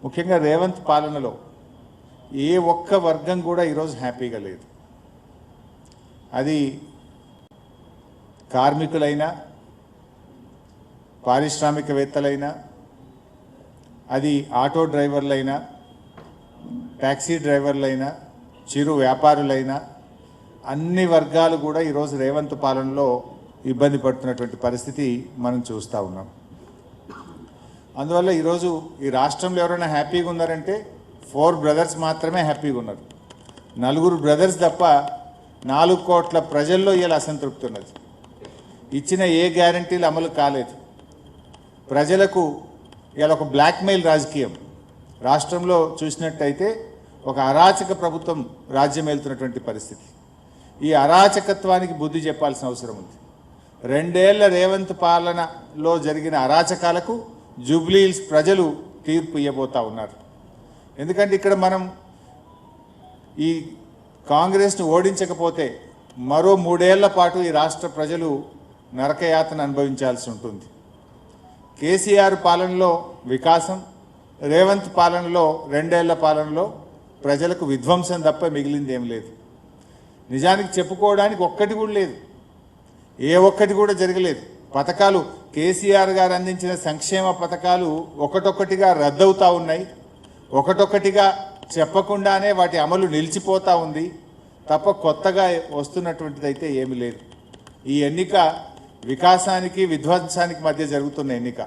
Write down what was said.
ముఖ్యంగా రేవంత్ పాలనలో ఏ ఒక్క వర్గం కూడా ఈరోజు హ్యాపీగా లేదు. అది కార్మికులైనా, పారిశ్రామికవేత్తలైనా, అది ఆటో డ్రైవర్లైనా, ట్యాక్సీ డ్రైవర్లైనా, చిరు వ్యాపారులైనా, అన్ని వర్గాలు కూడా ఈరోజు రేవంత్ పాలనలో ఇబ్బంది పడుతున్నటువంటి పరిస్థితి మనం చూస్తూ ఉన్నాం. అందువల్ల ఈరోజు ఈ రాష్ట్రంలో ఎవరైనా హ్యాపీగా ఉన్నారంటే 4 బ్రదర్స్ మాత్రమే హ్యాపీగా ఉన్నారు. 4 బ్రదర్స్ తప్ప 4 కోట్ల ప్రజల్లో ఇలా అసంతృప్తి ఉన్నది. ఇచ్చిన ఏ గ్యారంటీలు అమలు కాలేదు. ప్రజలకు ఇలా ఒక బ్లాక్మెయిల్ రాజకీయం రాష్ట్రంలో చూసినట్టయితే ఒక అరాచక ప్రభుత్వం రాజ్యం వెళ్తున్నటువంటి పరిస్థితి. ఈ అరాచకత్వానికి బుద్ధి చెప్పాల్సిన అవసరం ఉంది. 2 ఏళ్ల రేవంత్ పాలనలో జరిగిన అరాచకాలకు జూబ్లీ హిల్స్ ప్రజలు తీర్పు ఇవ్వబోతా ఉన్నారు. ఎందుకంటే ఇక్కడ మనం ఈ కాంగ్రెస్ను ఓడించకపోతే మరో 3 ఏళ్ల పాటు ఈ రాష్ట్ర ప్రజలు నరకయాతన అనుభవించాల్సి ఉంటుంది. కేసీఆర్ పాలనలో వికాసం, రేవంత్ పాలనలో 2 ఏళ్ల పాలనలో ప్రజలకు విధ్వంసం తప్ప మిగిలింది ఏం లేదు. నిజానికి చెప్పుకోవడానికి ఒక్కటి కూడా లేదు. ఏ ఒక్కటి కూడా జరగలేదు. పథకాలు కేసీఆర్ గారు అందించిన సంక్షేమ పథకాలు ఒకటొక్కటిగా రద్దవుతూ ఉన్నాయి. ఒకటొక్కటిగా చెప్పకుండానే వాటి అమలు నిలిచిపోతూ ఉంది తప్ప కొత్తగా వస్తున్నటువంటిది అయితే ఏమీ లేదు. ఈ ఎన్నిక వికాసానికి విధ్వంసానికి మధ్య జరుగుతున్న ఎన్నిక.